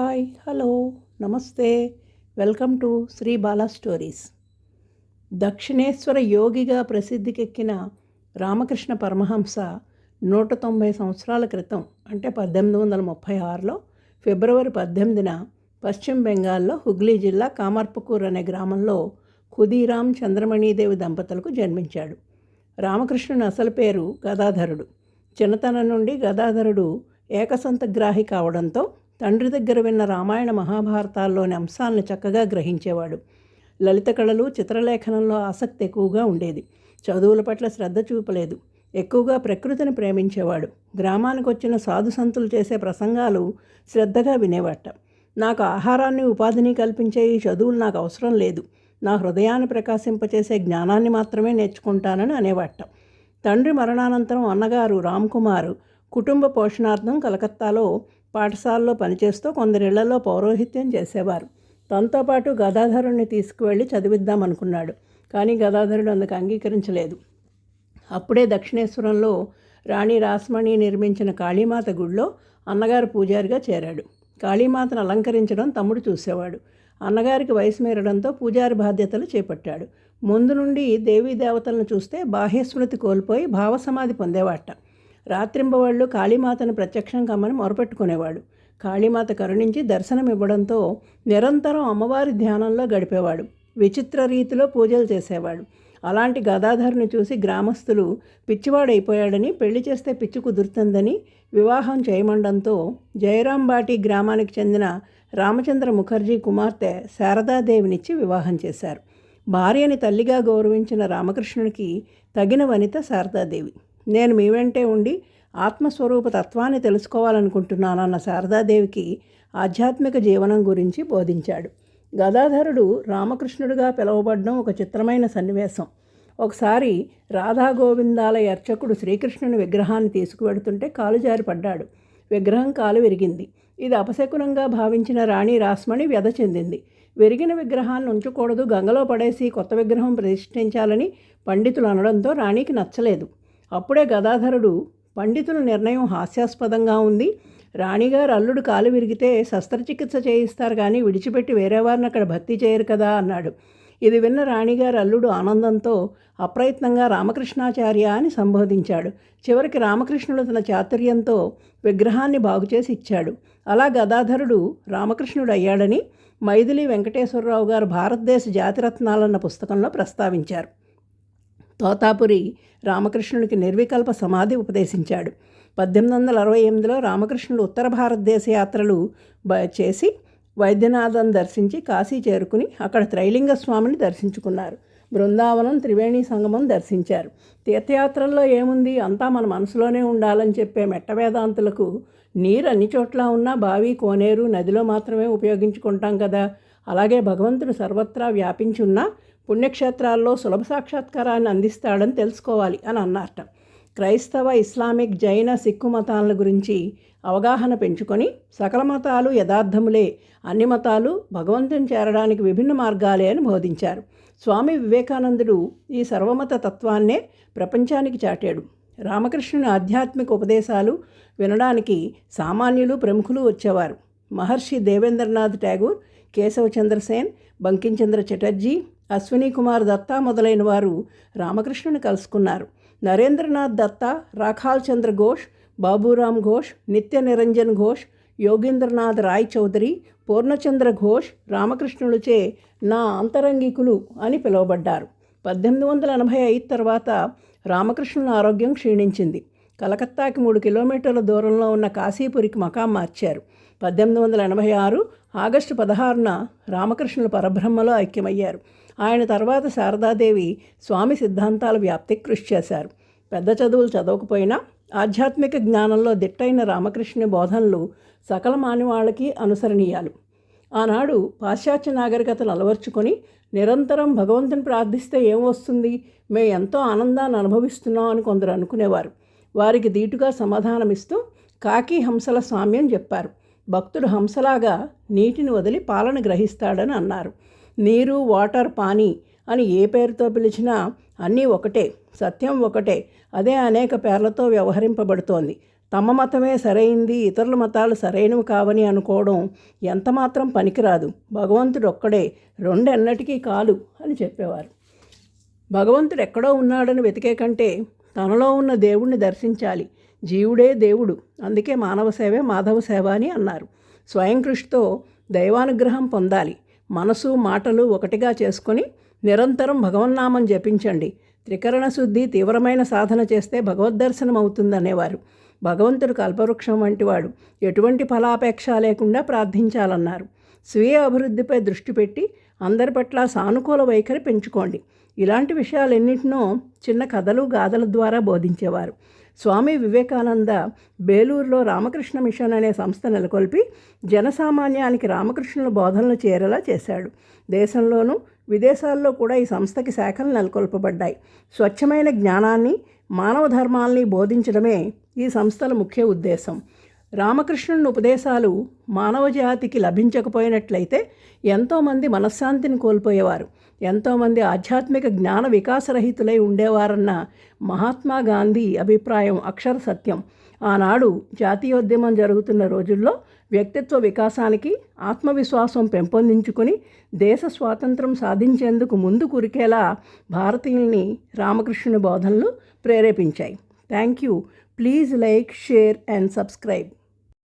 Hi hello నమస్తే welcome to Sri Bala stories. దక్షిణేశ్వర యోగిగా ప్రసిద్ధికెక్కిన రామకృష్ణ పరమహంస 190 సంవత్సరాల క్రితం అంటే 1836లో ఫిబ్రవరి 18న పశ్చిమ బెంగాల్లో హుగ్లీ జిల్లా కామర్పుకూర్ అనే గ్రామంలో ఖుదీరామ్ చంద్రమణీదేవి దంపతులకు జన్మించాడు. రామకృష్ణుని అసలు పేరు గదాధరుడు. చిన్నతనం నుండి గదాధరుడు ఏకసంతగ్రాహి కావడంతో తండ్రి దగ్గర విన్న రామాయణ మహాభారతాల్లోని అంశాలను చక్కగా గ్రహించేవాడు. లలిత కళలు, చిత్రలేఖనంలో ఆసక్తి ఎక్కువగా ఉండేది. చదువుల పట్ల శ్రద్ధ చూపలేదు. ఎక్కువగా ప్రకృతిని ప్రేమించేవాడు. గ్రామానికి వచ్చిన సాధు సంతులు చేసే ప్రసంగాలు శ్రద్ధగా వినేవాట. నాకు ఆహారాన్ని, ఉపాధిని కల్పించే ఈ చదువులు నాకు అవసరం లేదు, నా హృదయాన్ని ప్రకాశింపచేసే జ్ఞానాన్ని మాత్రమే నేర్చుకుంటానని అనేవాట. తండ్రి మరణానంతరం అన్నగారు రామ్కుమార్ కుటుంబ పోషణార్థం కలకత్తాలో పాఠశాలలో పనిచేస్తూ కొందరిళ్లలో పౌరోహిత్యం చేసేవారు. తనతో పాటు గదాధరుణ్ణి తీసుకువెళ్ళి చదివిద్దామనుకున్నాడు. కానీ గదాధరుడు అందుకు అంగీకరించలేదు. అప్పుడే దక్షిణేశ్వరంలో రాణి రాస్మణి నిర్మించిన కాళీమాత గుడిలో అన్నగారు పూజారిగా చేరాడు. కాళీమాతను అలంకరించడం తమ్ముడు చూసేవాడు. అన్నగారికి వయసు మీరడంతో పూజారి బాధ్యతలు చేపట్టాడు. ముందు నుండి దేవీ దేవతలను చూస్తే బాహ్యస్మృతి కోల్పోయి భావసమాధి పొందేవాట. రాత్రింబవళ్ళు కాళీమాతను ప్రత్యక్షం కమ్మని మొరపెట్టుకునేవాడు. కాళీమాత కరుణించి దర్శనం ఇవ్వడంతో నిరంతరం అమ్మవారి ధ్యానంలో గడిపేవాడు. విచిత్ర రీతిలో పూజలు చేసేవాడు. అలాంటి గదాధరుని చూసి గ్రామస్తులు పిచ్చివాడైపోయాడని, పెళ్లి చేస్తే పిచ్చి కుదురుతుందని వివాహం చేయమండంతో జయరాంబాటి గ్రామానికి చెందిన రామచంద్ర ముఖర్జీ కుమార్తె శారదాదేవినిచ్చి వివాహం చేశారు. భార్యని తల్లిగా గౌరవించిన రామకృష్ణునికి తగిన వనిత శారదాదేవి. నేను మీ వెంటే ఉండి ఆత్మస్వరూప తత్వాన్ని తెలుసుకోవాలనుకుంటున్నానన్న శారదాదేవికి ఆధ్యాత్మిక జీవనం గురించి బోధించాడు. గదాధరుడు రామకృష్ణుడిగా పిలువబడడం ఒక చిత్రమైన సన్నివేశం. ఒకసారి రాధాగోవిందాలయ అర్చకుడు శ్రీకృష్ణుని విగ్రహాన్ని తీసుకువెడుతుంటే కాలు జారి పడ్డాడు. విగ్రహం కాలు విరిగింది. ఇది అపశకునంగా భావించిన రాణి రాస్మణి వ్యధ చెందింది. విరిగిన విగ్రహాన్ని ఉంచకూడదు, గంగలో పడేసి కొత్త విగ్రహం ప్రతిష్ఠించాలని పండితులు అనడంతో రాణికి నచ్చలేదు. అప్పుడే గదాధరుడు, పండితుల నిర్ణయం హాస్యాస్పదంగా ఉంది, రాణిగారు అల్లుడు కాలు విరిగితే శస్త్రచికిత్స చేయిస్తారు కానీ విడిచిపెట్టి వేరే వారిని అక్కడ భర్తీ చేయరు కదా అన్నాడు. ఇది విన్న రాణిగారు అల్లుడు ఆనందంతో అప్రయత్నంగా రామకృష్ణాచార్య అని సంబోధించాడు. చివరికి రామకృష్ణుడు తన చాతుర్యంతో విగ్రహాన్ని బాగుచేసి ఇచ్చాడు. అలా గదాధరుడు రామకృష్ణుడు అయ్యాడని మైథిలి వెంకటేశ్వరరావు గారు భారతదేశ జాతిరత్నాలన్న పుస్తకంలో ప్రస్తావించారు. తోతాపురి రామకృష్ణుడికి నిర్వికల్ప సమాధి ఉపదేశించాడు. 1868లో రామకృష్ణుడు ఉత్తర భారతదేశ యాత్రలు చేసి వైద్యనాథం దర్శించి కాశీ చేరుకుని అక్కడ త్రైలింగ స్వామిని దర్శించుకున్నారు. బృందావనం, త్రివేణి సంగమం దర్శించారు. తీర్థయాత్రల్లో ఏముంది, అంతా మన మనసులోనే ఉండాలని చెప్పే మెట్ట వేదాంతులకు నీరు అన్ని చోట్ల ఉన్నా బావి, కోనేరు, నదిలో మాత్రమే ఉపయోగించుకుంటాం కదా. అలాగే భగవంతుడు సర్వత్రా వ్యాపించి ఉన్నా పుణ్యక్షేత్రాల్లో సులభ సాక్షాత్కారాన్ని అందిస్తాడని తెలుసుకోవాలి అని అన్నారట. క్రైస్తవ, ఇస్లామిక్, జైన, సిక్కు మతాల గురించి అవగాహన పెంచుకొని సకల మతాలు యథార్థములే, అన్ని మతాలు భగవంతుని చేరడానికి విభిన్న మార్గాలే అని బోధించారు. స్వామి వివేకానందుడు ఈ సర్వమత తత్వాన్నే ప్రపంచానికి చాటాడు. రామకృష్ణుని ఆధ్యాత్మిక ఉపదేశాలు వినడానికి సామాన్యులు, ప్రముఖులు వచ్చేవారు. మహర్షి దేవేంద్రనాథ్ ఠాగూర్, కేశవచంద్రసేన్, బంకించంద్ర చటర్జీ, అశ్విని కుమార్ దత్తా మొదలైన వారు రామకృష్ణుని కలుసుకున్నారు. నరేంద్రనాథ్ దత్తా, రాఖాల్ చంద్ర ఘోష్, బాబూరామ్ ఘోష్, నిత్య నిరంజన్ ఘోష్, యోగేంద్రనాథ్ రాయ్ చౌదరి, పూర్ణచంద్ర ఘోష్ రామకృష్ణుడిచే నా అంతరంగికులు అని పిలువబడ్డారు. 1885 తర్వాత రామకృష్ణుల ఆరోగ్యం క్షీణించింది. కలకత్తాకి 3 కిలోమీటర్ల దూరంలో ఉన్న కాశీపురికి మకాం మార్చారు. 1886 ఆగస్టు 16న రామకృష్ణులు పరబ్రహ్మలో ఐక్యమయ్యారు. ఆయన తర్వాత శారదాదేవి స్వామి సిద్ధాంతాల వ్యాప్తికి కృషి చేశారు. పెద్ద చదువులు చదవకపోయినా ఆధ్యాత్మిక జ్ఞానంలో దిట్టైన రామకృష్ణుని బోధనలు సకల మానవాళికి అనుసరణీయాలు. ఆనాడు పాశ్చాత్య నాగరికతను అలవర్చుకొని నిరంతరం భగవంతుని ప్రార్థిస్తే ఏం వస్తుంది, మేము ఎంతో ఆనందాన్ని అనుభవిస్తున్నాం అని కొందరు అనుకునేవారు. వారికి దీటుగా సమాధానమిస్తూ కాకి హంసల సామ్యం చెప్పారు. భక్తుడు హంసలాగా నీటిని వదిలి పాలను గ్రహిస్తాడని అన్నారు. నీరు, వాటర్, పానీ అని ఏ పేరుతో పిలిచినా అన్నీ ఒకటే, సత్యం ఒకటే. అదే అనేక పేర్లతో వ్యవహరింపబడుతోంది. తమ మతమే సరైంది, ఇతరుల మతాలు సరైనవి కావని అనుకోవడం ఎంతమాత్రం పనికిరాదు. భగవంతుడు ఒక్కడే, రెండెన్నటికీ కాలు అని చెప్పేవారు. భగవంతుడు ఎక్కడో ఉన్నాడని వెతికే కంటే తనలో ఉన్న దేవుణ్ణి దర్శించాలి. జీవుడే దేవుడు. అందుకే మానవ సేవే మాధవ సేవ అని అన్నారు. స్వయం కృషితో దైవానుగ్రహం పొందాలి. మనసు మాటలు ఒకటిగా చేసుకొని నిరంతరం భగవన్నామం జపించండి. త్రికరణ శుద్ధి తీవ్రమైన సాధన చేస్తే భగవద్దర్శనం అవుతుందనేవారు. భగవంతుడు కల్పవృక్షం వంటివాడు. ఎటువంటి ఫలాపేక్ష లేకుండా ప్రార్థించాలన్నారు. స్వీయ అభివృద్ధిపై దృష్టి పెట్టి అందరి పట్ల సానుకూల వైఖరి పెంచుకోండి. ఇలాంటి విషయాలన్నింటినో చిన్న కథలు గాథల ద్వారా బోధించేవారు. స్వామి వివేకానంద బేలూరులో రామకృష్ణ మిషన్ అనే సంస్థ నెలకొల్పి జనసామాన్యానికి రామకృష్ణుల బోధనలు చేరేలా చేశాడు. దేశంలోనూ విదేశాల్లో కూడా ఈ సంస్థకి శాఖలు నెలకొల్పబడ్డాయి. స్వచ్ఛమైన జ్ఞానాన్ని, మానవ ధర్మాల్ని బోధించడమే ఈ సంస్థల ముఖ్య ఉద్దేశం. రామకృష్ణుని ఉపదేశాలు మానవ జాతికి లభించకపోయినట్లయితే ఎంతోమంది మనశ్శాంతిని కోల్పోయేవారు. ఎంతోమంది ఆధ్యాత్మిక జ్ఞాన వికాసరహితులై ఉండేవారన్న మహాత్మా గాంధీ అభిప్రాయం అక్షర సత్యం. ఆనాడు జాతీయోద్యమం జరుగుతున్న రోజుల్లో వ్యక్తిత్వ వికాసానికి, ఆత్మవిశ్వాసం పెంపొందించుకుని దేశ స్వాతంత్రం సాధించేందుకు ముందు కురికేలా భారతీయుల్ని రామకృష్ణుని బోధనలు ప్రేరేపించాయి. Thank you. Please like, share and subscribe.